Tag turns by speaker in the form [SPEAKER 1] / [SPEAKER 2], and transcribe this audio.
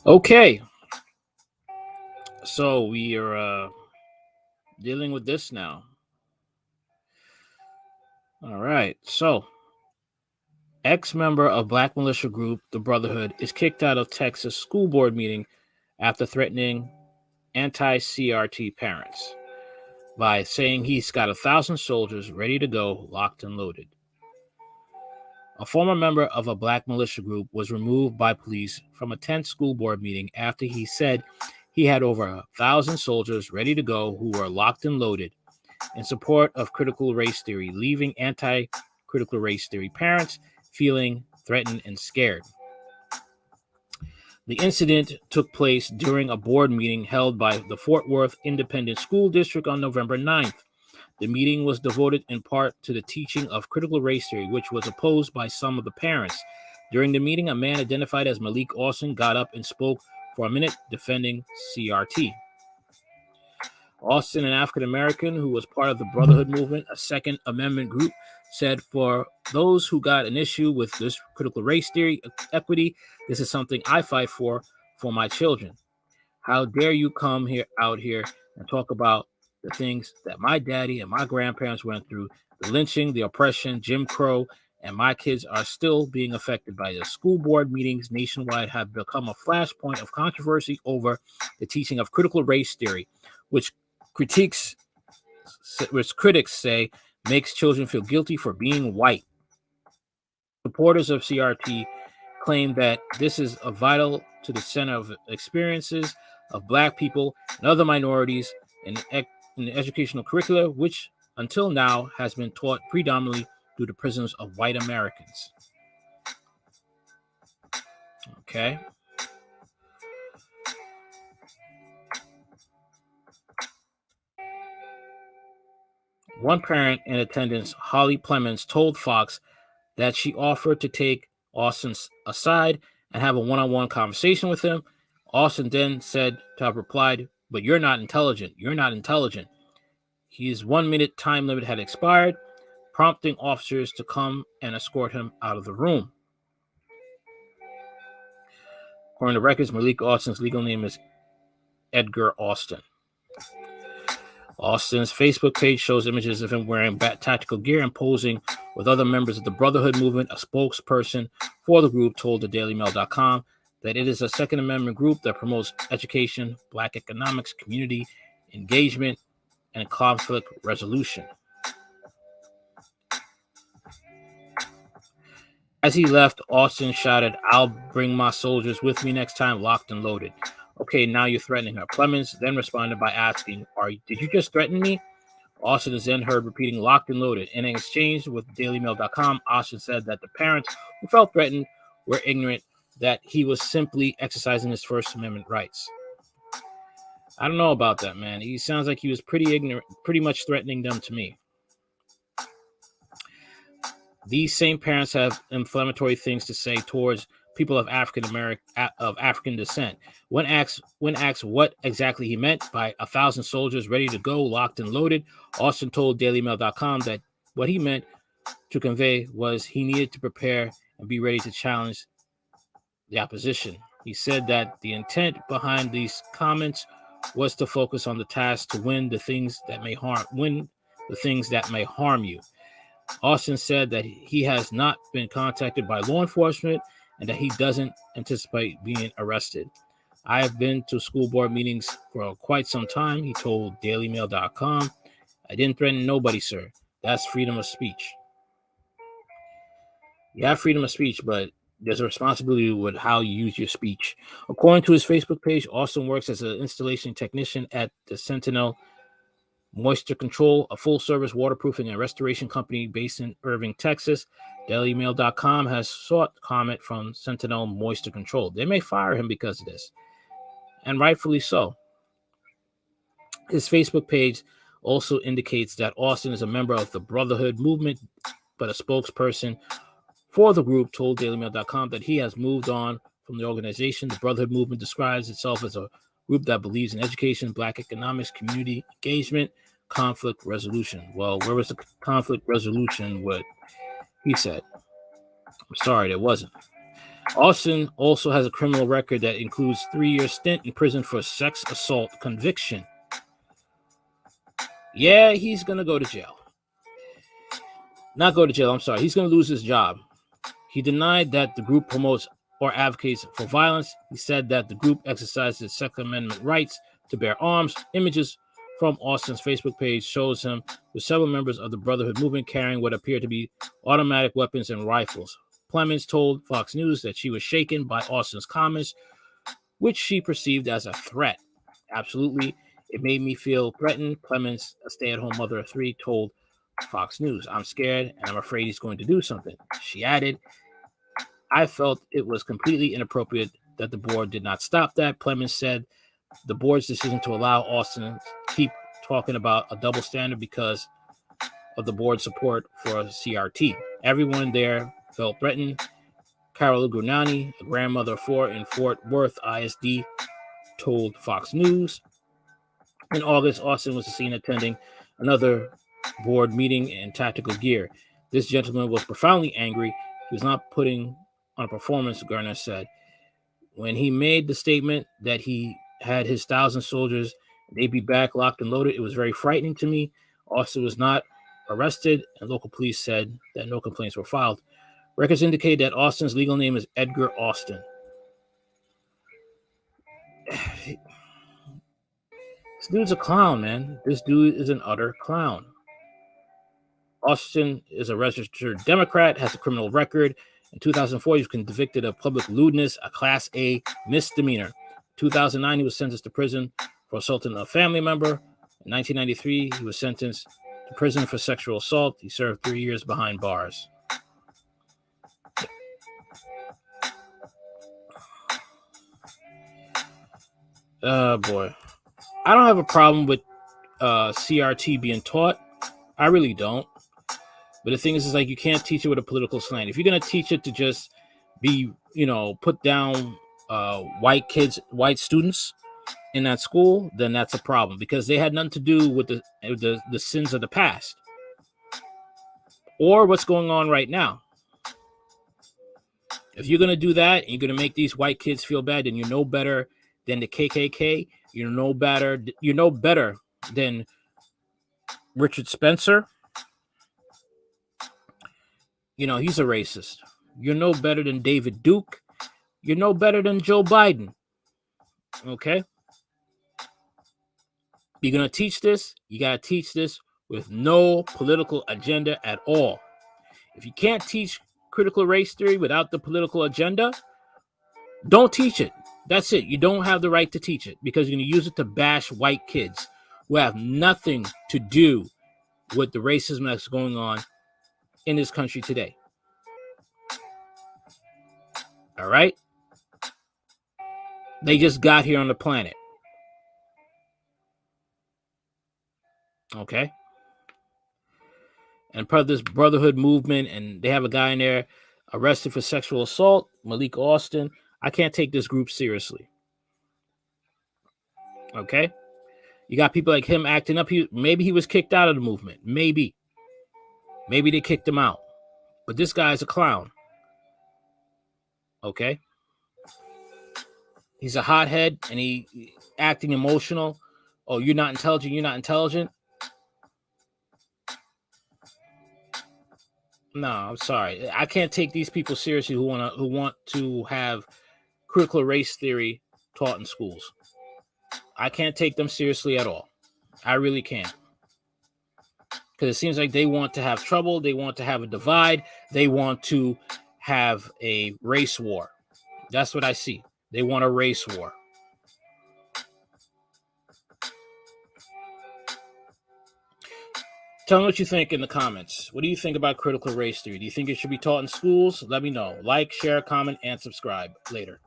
[SPEAKER 1] Okay, so we are dealing with this now. All right, so ex-member of Black Militia group, the Brotherhood, is kicked out of Texas school board meeting after threatening Anti CRT parents by saying he's got 1,000 soldiers ready to go, locked and loaded. A former member of a Black Militia group was removed by police from a tense school board meeting after he said he had over 1,000 soldiers ready to go who were locked and loaded in support of critical race theory, leaving anti-critical race theory parents feeling threatened and scared. The incident took place during a board meeting held by the Fort Worth Independent School District on November 9th. The meeting was devoted in part to the teaching of critical race theory, which was opposed by some of the parents. During the meeting, a man identified as Malik Austin got up and spoke for a minute defending CRT. Austin, an African-American who was part of the Brotherhood movement, a Second Amendment group, said, "For those who got an issue with this critical race theory equity, this is something I fight for my children. How dare you come out here and talk about the things that my daddy and my grandparents went through, the lynching, the oppression, Jim Crow, and my kids are still being affected by this." School board meetings nationwide have become a flashpoint of controversy over the teaching of critical race theory, which critics say makes children feel guilty for being white. Supporters of CRT claim that this is vital to the center of experiences of Black people and other minorities in the educational curricula, which until now has been taught predominantly through the prisms of white Americans. Okay. One parent in attendance, Holly Plemons, told Fox that she offered to take Austin aside and have a one-on-one conversation with him. Austin then said to have replied, "But you're not intelligent. You're not intelligent." His 1-minute time limit had expired, prompting officers to come and escort him out of the room. According to records, Malik Austin's legal name is Edgar Austin. Austin's Facebook page shows images of him wearing tactical gear and posing with other members of the Brotherhood movement. A spokesperson for the group told the DailyMail.com that it is a Second Amendment group that promotes education, Black economics, community engagement, and conflict resolution. As he left, Austin shouted, "I'll bring my soldiers with me next time, locked and loaded." Okay, now you're threatening her. Plemons then responded by asking, "Did you just threaten me?" Austin is then heard repeating, "locked and loaded." In an exchange with DailyMail.com, Austin said that the parents who felt threatened were ignorant, that he was simply exercising his First Amendment rights. I don't know about that, man. He sounds like he was pretty ignorant, pretty much threatening them to me. These same parents have inflammatory things to say towards people of African descent. When asked what exactly he meant by 1,000 soldiers ready to go, locked and loaded, Austin told DailyMail.com that what he meant to convey was he needed to prepare and be ready to challenge the opposition. He said that the intent behind these comments was to focus on the task to win the things that may harm you. Austin said that he has not been contacted by law enforcement and that he doesn't anticipate being arrested. "I have been to school board meetings for quite some time," he told DailyMail.com. "I didn't threaten nobody, sir. That's freedom of speech." You have freedom of speech, but there's a responsibility with how you use your speech. According to his Facebook page, Austin works as an installation technician at the Sentinel Moisture Control, a full-service waterproofing and restoration company based in Irving, Texas. DailyMail.com has sought comment from Sentinel Moisture Control. They may fire him because of this, and rightfully so. His Facebook page also indicates that Austin is a member of the Brotherhood movement, but a spokesperson for the group told DailyMail.com that he has moved on from the organization. The Brotherhood movement describes itself as a group that believes in education, Black economics, community engagement, conflict resolution. Well, where was the conflict resolution? What he said. I'm sorry, there wasn't. Austin also has a criminal record that includes 3-year stint in prison for sex assault conviction. Yeah, he's going to go to jail. Not go to jail, I'm sorry. He's going to lose his job. He denied that the group promotes or advocates for violence. He said that the group exercises Second Amendment rights to bear arms. Images from Austin's Facebook page shows him with several members of the Brotherhood movement carrying what appear to be automatic weapons and rifles. Clemens told Fox News that she was shaken by Austin's comments, which she perceived as a threat. Absolutely, it made me feel threatened, Clemens, a stay-at-home mother of 3, told Fox News. I'm scared and I'm afraid he's going to do something. She added, I felt it was completely inappropriate that the board did not stop that. Clemens said the board's decision to allow Austin to keep talking about a double standard because of the board's support for CRT. Everyone there felt threatened. Carol Gurnani, a grandmother of 4 in Fort Worth ISD, told Fox News. In August, Austin was seen attending another board meeting in tactical gear. This gentleman was profoundly angry. He was not putting on a performance, Garner said. When he made the statement that he had his 1,000 soldiers, they'd be back locked and loaded, it was very frightening to me. Austin was not arrested, and local police said that no complaints were filed. Records indicate that Austin's legal name is Edgar Austin. This dude's a clown, man. This dude is an utter clown. Austin is a registered Democrat, has a criminal record. In 2004, he was convicted of public lewdness, a Class A misdemeanor. In 2009, he was sentenced to prison for assaulting a family member. In 1993, he was sentenced to prison for sexual assault. He served 3 years behind bars. Boy. I don't have a problem with CRT being taught. I really don't. But the thing is like you can't teach it with a political slant. If you're going to teach it to just be, put down white students in that school, then that's a problem because they had nothing to do with the sins of the past or what's going on right now. If you're going to do that and you're going to make these white kids feel bad, then you're no better than the KKK. You're no better than Richard Spencer. He's a racist. You're no better than David Duke. You're no better than Joe Biden. Okay? You're going to teach this. You got to teach this with no political agenda at all. If you can't teach critical race theory without the political agenda, don't teach it. That's it. You don't have the right to teach it because you're going to use it to bash white kids who have nothing to do with the racism that's going on in this country today. All right? They just got here on the planet. Okay? And part of this Brotherhood movement, and they have a guy in there arrested for sexual assault, Malik Austin. I can't take this group seriously. Okay? You got people like him acting up. Maybe he was kicked out of the movement. Maybe they kicked him out. But this guy's a clown. Okay? He's a hothead and he acting emotional. Oh, you're not intelligent. No, I'm sorry. I can't take these people seriously who want to have critical race theory taught in schools. I can't take them seriously at all. I really can't. Because it seems like they want to have trouble. They want to have a divide. They want to have a race war. That's what I see. They want a race war. Tell me what you think in the comments. What do you think about critical race theory? Do you think it should be taught in schools? Let me know. Like, share, comment, and subscribe. Later.